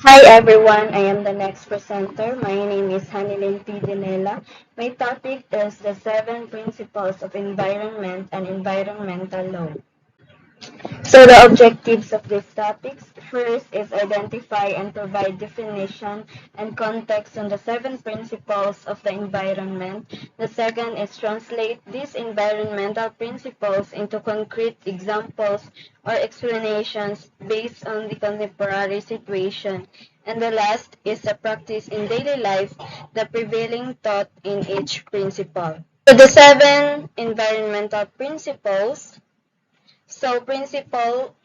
Hi everyone, I am the next presenter. My name is Hanilin P. Dinela. My topic is the 7 principles of environment and environmental law. So the objectives of these topics, first is identify and provide definition and context on the 7 principles of the environment. The second is translate these environmental principles into concrete examples or explanations based on the contemporary situation. And the last is the practice in daily life the prevailing thought in each principle. So the 7 environmental principles. So principle,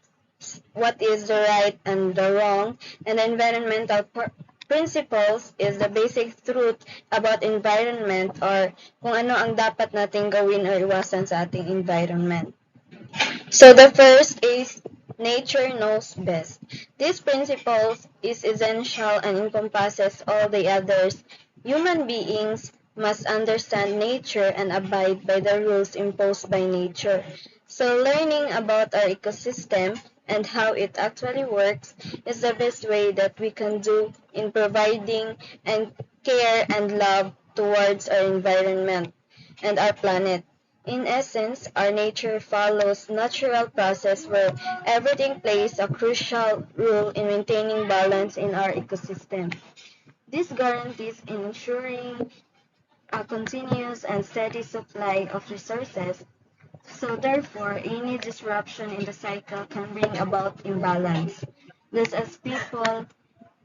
what is the right and the wrong, and environmental principles is the basic truth about environment or kung ano ang dapat nating gawin or iwasan sa ating environment. So the first is nature knows best. This principle is essential and encompasses all the others. Human beings must understand nature and abide by the rules imposed by nature. So learning about our ecosystem and how it actually works is the best way that we can do in providing and care and love towards our environment and our planet. In essence, our nature follows natural process where everything plays a crucial role in maintaining balance in our ecosystem. This guarantees ensuring a continuous and steady supply of resources. So therefore, any disruption in the cycle can bring about imbalance. Thus, as people,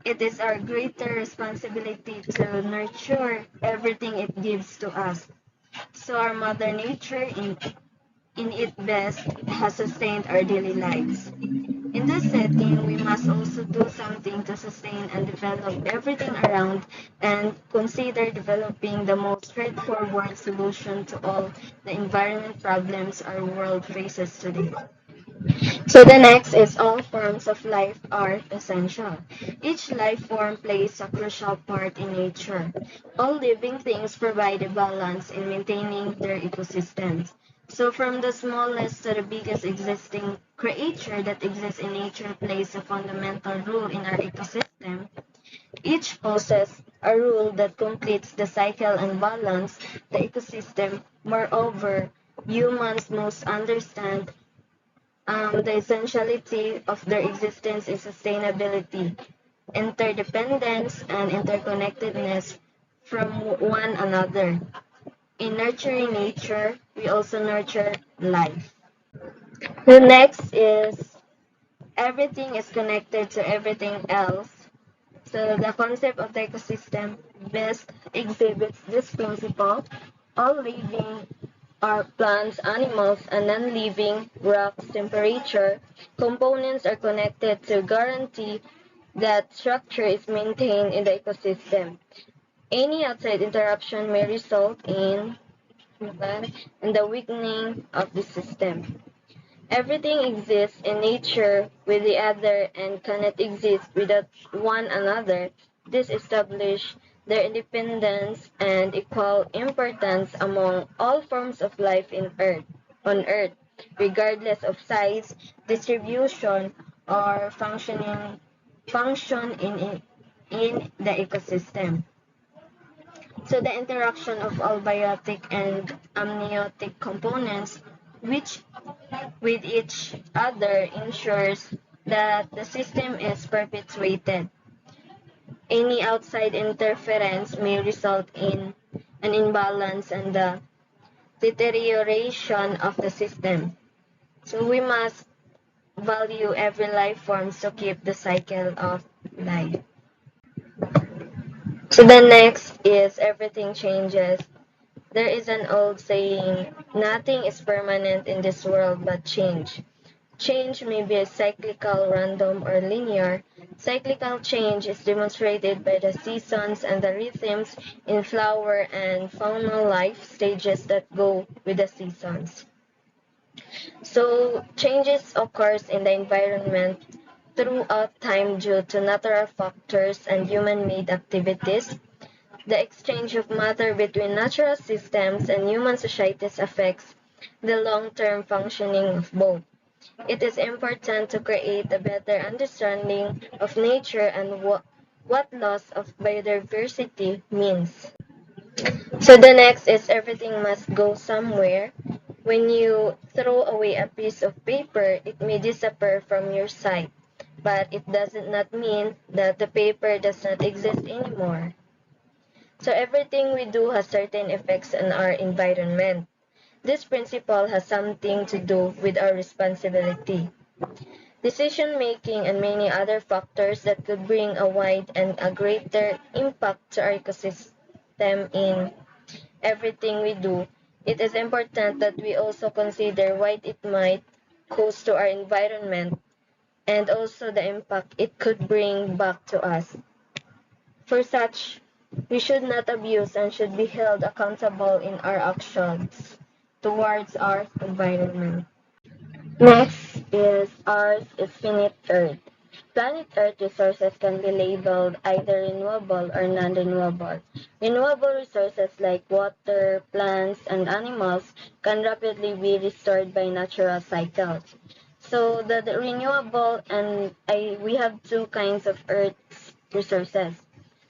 it is our greater responsibility to nurture everything it gives to us. So our Mother Nature in its best has sustained our daily lives. In this setting, we must also do something to sustain and develop everything around and consider developing the most straightforward solution to all the environment problems our world faces today. So the next is all forms of life are essential. Each life form plays a crucial part in nature. All living things provide a balance in maintaining their ecosystems. So from the smallest to the biggest existing creature that exists in nature plays a fundamental role in our ecosystem. Each possesses a rule that completes the cycle and balance the ecosystem. Moreover, humans must understand the essentiality of their existence is sustainability, interdependence, and interconnectedness from one another. In nurturing nature, we also nurture life. The next is everything is connected to everything else. So the concept of the ecosystem best exhibits this principle. All living are plants, animals, and non-living rocks, temperature components are connected to guarantee that structure is maintained in the ecosystem. Any outside interruption may result in the weakening of the system. Everything exists in nature with the other and cannot exist without one another. This establishes their independence and equal importance among all forms of life on Earth, regardless of size, distribution, or function in the ecosystem. So the interaction of all biotic and amniotic components which with each other ensures that the system is perpetuated. Any outside interference may result in an imbalance and the deterioration of the system. So we must value every life form to keep the cycle of life. So the next is everything changes. There is an old saying, nothing is permanent in this world but change. Change may be cyclical, random, or linear. Cyclical change is demonstrated by the seasons and the rhythms in flower and faunal life stages that go with the seasons. So changes occurs in the environment throughout time due to natural factors and human-made activities. The exchange of matter between natural systems and human societies affects the long-term functioning of both. It is important to create a better understanding of nature and what loss of biodiversity means. So the next is everything must go somewhere. When you throw away a piece of paper, it may disappear from your sight, but it does not mean that the paper does not exist anymore. So everything we do has certain effects on our environment. This principle has something to do with our responsibility, decision making, and many other factors that could bring a wide and a greater impact to our ecosystem in everything we do. It is important that we also consider what it might cause to our environment and also the impact it could bring back to us. For such, we should not abuse and should be held accountable in our actions towards our environment. Next is ours is finite Earth. Planet Earth resources can be labeled either renewable or non-renewable. Renewable resources like water, plants, and animals can rapidly be restored by natural cycles. So the renewable and we have two kinds of Earth's resources,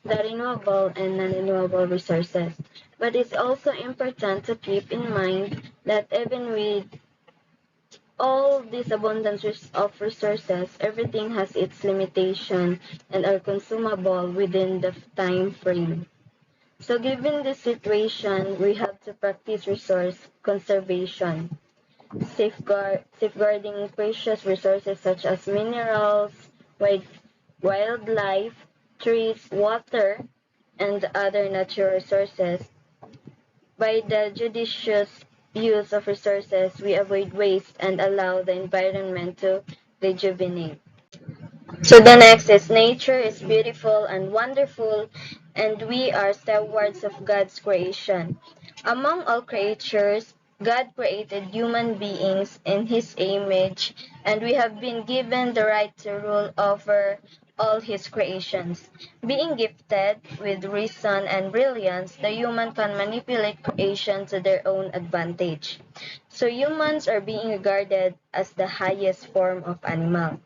the renewable and non-renewable resources. But it's also important to keep in mind that even with all this abundance of resources, everything has its limitation and are consumable within the time frame. So given this situation, we have to practice resource conservation, safeguarding precious resources such as minerals, wildlife, trees, water, and other natural resources. By the judicious use of resources, we avoid waste and allow the environment to rejuvenate. So the next is nature is beautiful and wonderful, and we are stewards of God's creation. Among all creatures, God created human beings in His image, and we have been given the right to rule over all His creations. Being gifted with reason and brilliance, the human can manipulate creation to their own advantage. So humans are being regarded as the highest form of animal.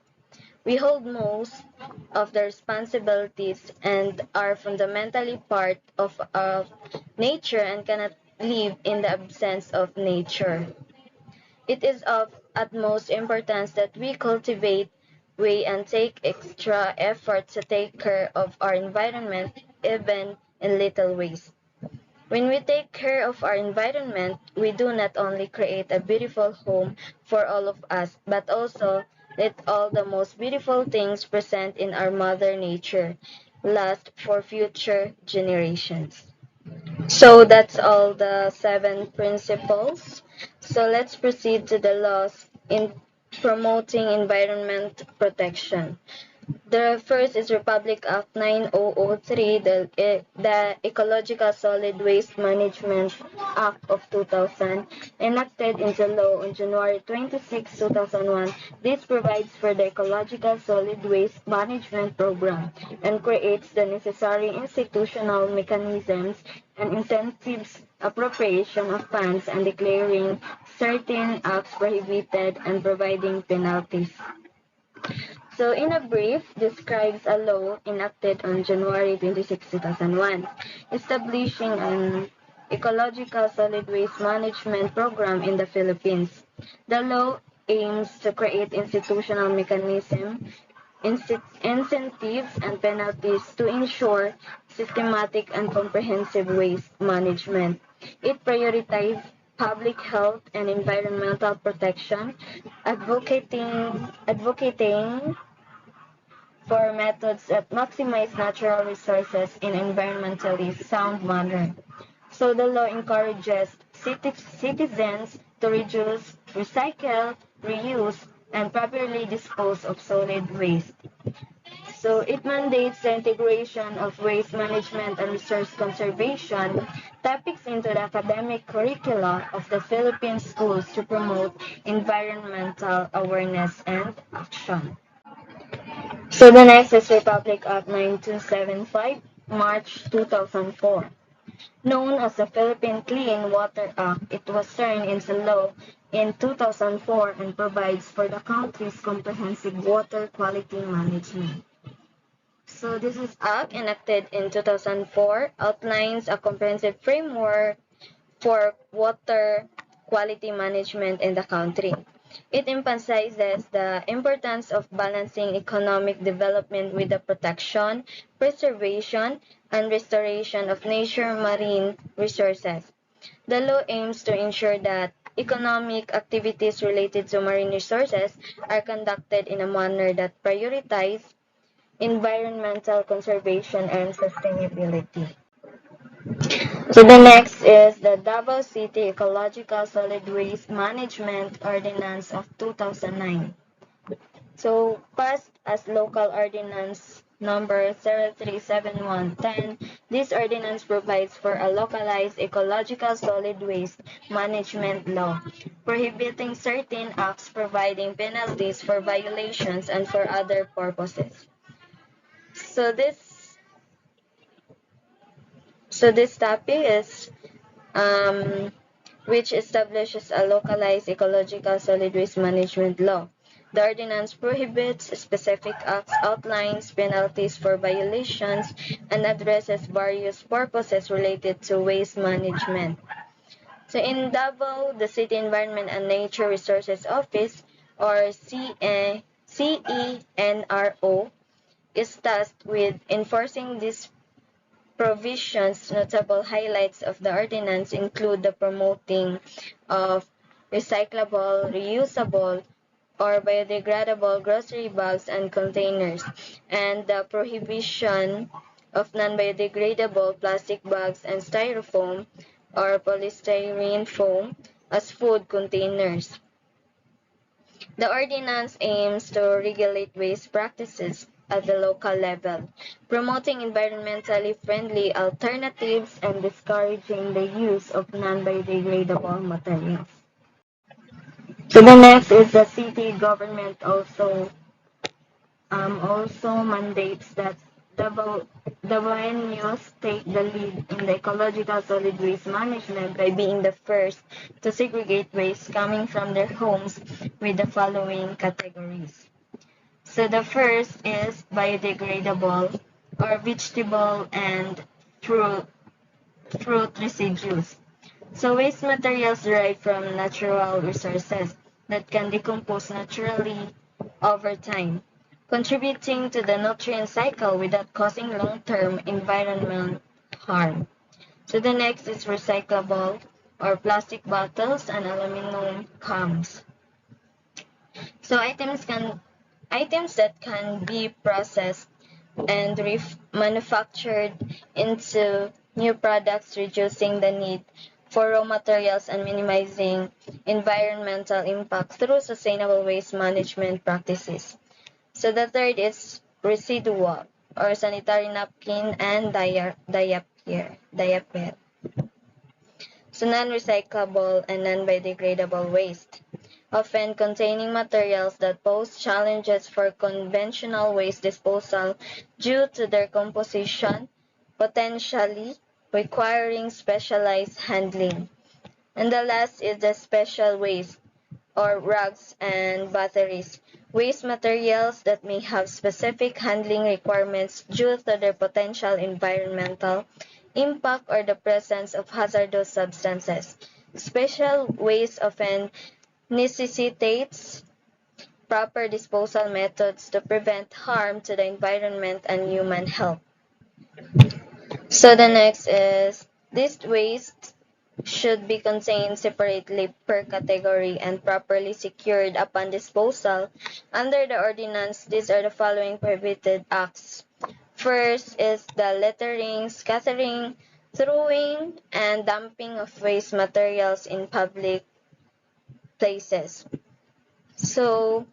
We hold most of the responsibilities and are fundamentally part of nature and cannot live in the absence of nature. It is of utmost importance that we cultivate, weigh, and take extra effort to take care of our environment, even in little ways. When we take care of our environment, we do not only create a beautiful home for all of us, but also let all the most beautiful things present in our Mother Nature last for future generations. So that's all the 7 principles. So let's proceed to the laws in promoting environment protection. The first is Republic Act 9003, the Ecological Solid Waste Management Act of 2000, enacted into law on January 26, 2001. This provides for the Ecological Solid Waste Management Program and creates the necessary institutional mechanisms and incentives appropriation of funds and declaring certain acts prohibited and providing penalties. So, in a brief, describes a law enacted on January 26, 2001, establishing an ecological solid waste management program in the Philippines. The law aims to create institutional mechanisms, incentives, and penalties to ensure systematic and comprehensive waste management. It prioritizes public health and environmental protection, advocating for methods that maximize natural resources in environmentally sound manner. So the law encourages citizens to reduce, recycle, reuse, and properly dispose of solid waste. So it mandates the integration of waste management and resource conservation topics into the academic curricula of the Philippine schools to promote environmental awareness and action. So the next is Republic Act 9275, March 2004. Known as the Philippine Clean Water Act, it was turned into law in 2004 and provides for the country's comprehensive water quality management. So this is Act enacted in 2004 outlines a comprehensive framework for water quality management in the country. It emphasizes the importance of balancing economic development with the protection, preservation, and restoration of nature marine resources. The law aims to ensure that economic activities related to marine resources are conducted in a manner that prioritizes environmental conservation and sustainability. So the next is the Davao City Ecological Solid Waste Management Ordinance of 2009. So passed as local ordinance number 037110, this ordinance provides for a localized ecological solid waste management law, prohibiting certain acts, providing penalties for violations and for other purposes. So this topic is which establishes a localized ecological solid waste management law. The ordinance prohibits specific acts, outlines penalties for violations, and addresses various purposes related to waste management. So in Davao, the City Environment and Nature Resources Office, or CENRO, is tasked with enforcing these provisions. Notable highlights of the ordinance include the promoting of recyclable, reusable, or biodegradable grocery bags and containers, and the prohibition of non-biodegradable plastic bags and styrofoam or polystyrene foam as food containers. The ordinance aims to regulate waste practices at the local level, promoting environmentally friendly alternatives and discouraging the use of non-biodegradable materials. So the next is the city government also mandates that Davaoenos take the lead in the ecological solid waste management by being the first to segregate waste coming from their homes with the following categories. So the first is biodegradable or vegetable and fruit, fruit residues. So waste materials derived from natural resources that can decompose naturally over time, contributing to the nutrient cycle without causing long-term environmental harm. So the next is recyclable or plastic bottles and aluminum cans. So items that can be processed and manufactured into new products, reducing the need for raw materials and minimizing environmental impact through sustainable waste management practices. So the third is residual or sanitary napkin and diaper. So non-recyclable and non-biodegradable waste, often containing materials that pose challenges for conventional waste disposal due to their composition, potentially requiring specialized handling. And the last is the special waste, or rugs and batteries, waste materials that may have specific handling requirements due to their potential environmental impact or the presence of hazardous substances. Special waste often necessitates proper disposal methods to prevent harm to the environment and human health. So the next is this waste should be contained separately per category and properly secured upon disposal. Under the ordinance, these are the following prohibited acts. First is the littering, scattering, throwing, and dumping of waste materials in public places. So,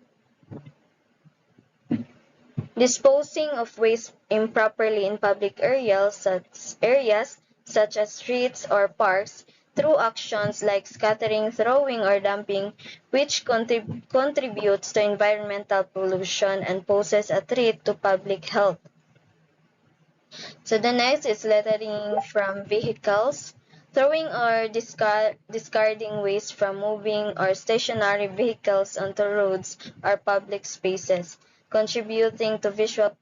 disposing of waste improperly in public areas such as streets or parks through actions like scattering, throwing, or dumping, which contributes to environmental pollution and poses a threat to public health. So the next is littering from vehicles, Throwing or discarding waste from moving or stationary vehicles onto roads or public spaces, contributing to visual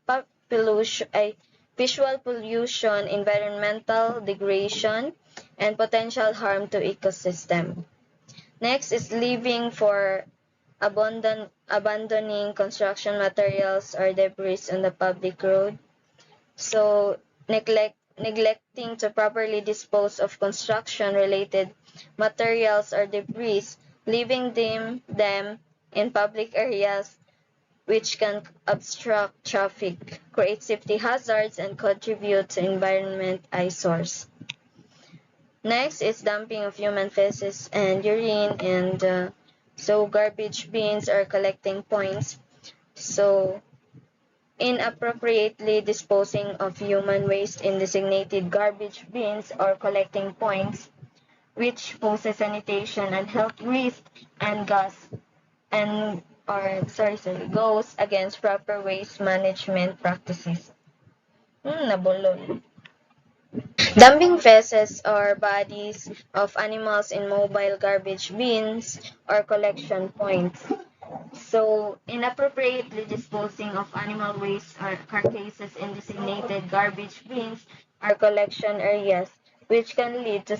pollution, environmental degradation, and potential harm to ecosystem. Next is leaving for abandoning construction materials or debris on the public road. So neglecting to properly dispose of construction-related materials or debris, leaving them in public areas which can obstruct traffic, create safety hazards, and contribute to environment eyesores. Next is dumping of human feces and urine, and so garbage bins or collecting points. So inappropriately disposing of human waste in designated garbage bins or collecting points, which poses sanitation and health risk and goes against proper waste management practices. Nabulol. Dumping feces or bodies of animals in mobile garbage bins or collection points. So, inappropriately disposing of animal waste or carcasses in designated garbage bins or collection areas, which can lead to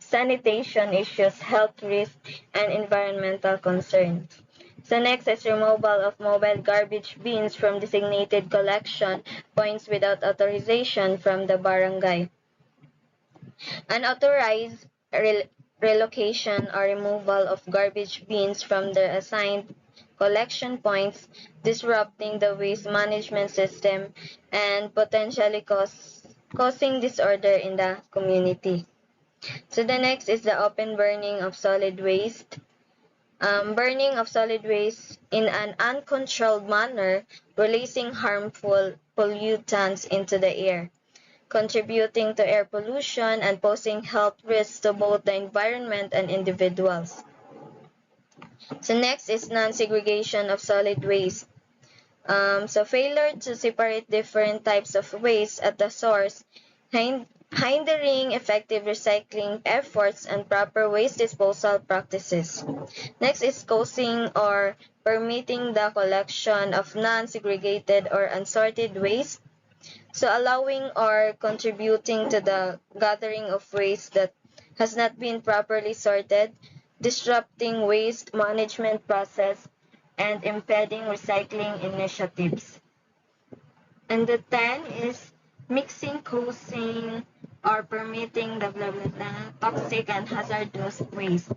sanitation issues, health risks, and environmental concerns. So next is removal of mobile garbage bins from designated collection points without authorization from the barangay. Unauthorized relocation or removal of garbage bins from their assigned collection points, disrupting the waste management system and potentially causing disorder in the community. So the next is the open burning of solid waste. Burning of solid waste in an uncontrolled manner, releasing harmful pollutants into the air, contributing to air pollution and posing health risks to both the environment and individuals. So next is non-segregation of solid waste. So failure to separate different types of waste at the source, hindering effective recycling efforts and proper waste disposal practices. Next is causing or permitting the collection of non-segregated or unsorted waste. So allowing or contributing to the gathering of waste that has not been properly sorted, disrupting waste management process, and impeding recycling initiatives. And the 10 is mixing, causing, or permitting the blah blah blah toxic and hazardous waste.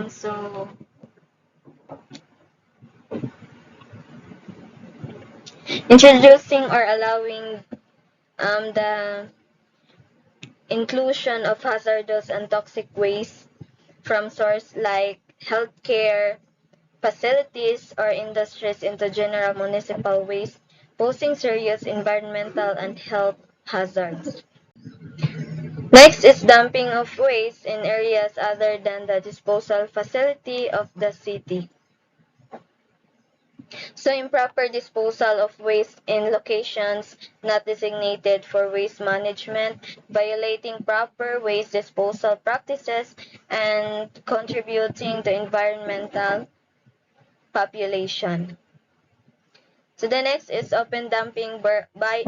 So introducing or allowing the inclusion of hazardous and toxic waste from source like healthcare facilities or industries into general municipal waste, posing serious environmental and health hazards. Next is dumping of waste in areas other than the disposal facility of the city. So improper disposal of waste in locations not designated for waste management, violating proper waste disposal practices, and contributing to environmental population. So the next is open dumping by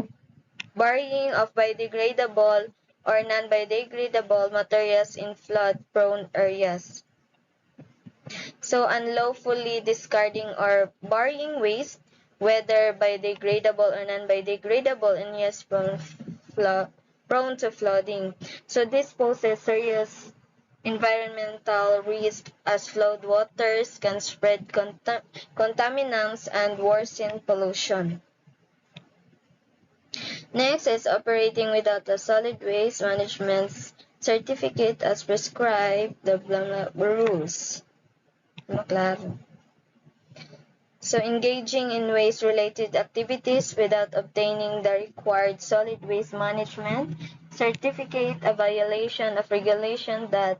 burying of biodegradable or non-biodegradable materials in flood-prone areas. So unlawfully discarding or burying waste, whether biodegradable or non-biodegradable, in areas prone to flooding. So this poses serious environmental risk as flood waters can spread contaminants and worsen pollution. Next is operating without a solid waste management certificate as prescribed the rules. So engaging in waste-related activities without obtaining the required solid waste management certificate, a violation of regulation that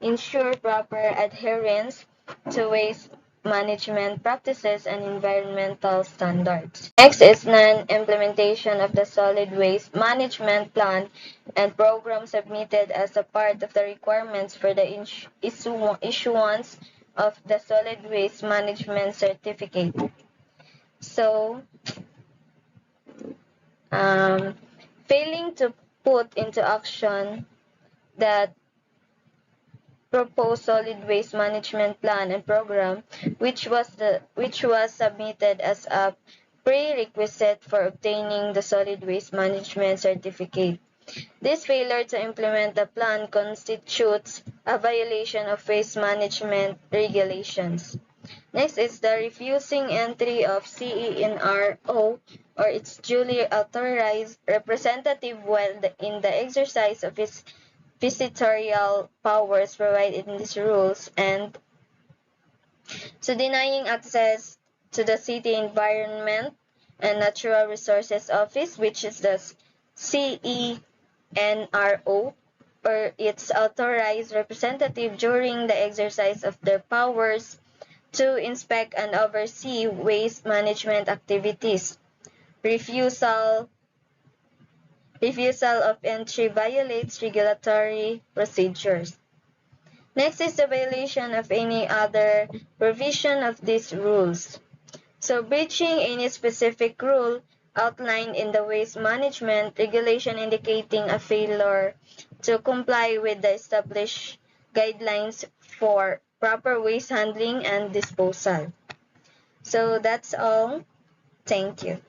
ensure proper adherence to waste management practices and environmental standards. Next is non-implementation of the solid waste management plan and program submitted as a part of the requirements for the issuance of the solid waste management certificate. So, failing to put into action that proposed solid waste management plan and program, which was submitted as a prerequisite for obtaining the solid waste management certificate. This failure to implement the plan constitutes a violation of waste management regulations. Next is the refusing entry of CENRO or its duly authorized representative while in the exercise of its visitorial powers provided in these rules, and to denying access to the City Environment and Natural Resources Office, which is the CENRO, or its authorized representative during the exercise of their powers to inspect and oversee waste management activities. Refusal of entry violates regulatory procedures. Next is the violation of any other provision of these rules. So breaching any specific rule outlined in the waste management regulation indicating a failure to comply with the established guidelines for proper waste handling and disposal. So that's all. Thank you.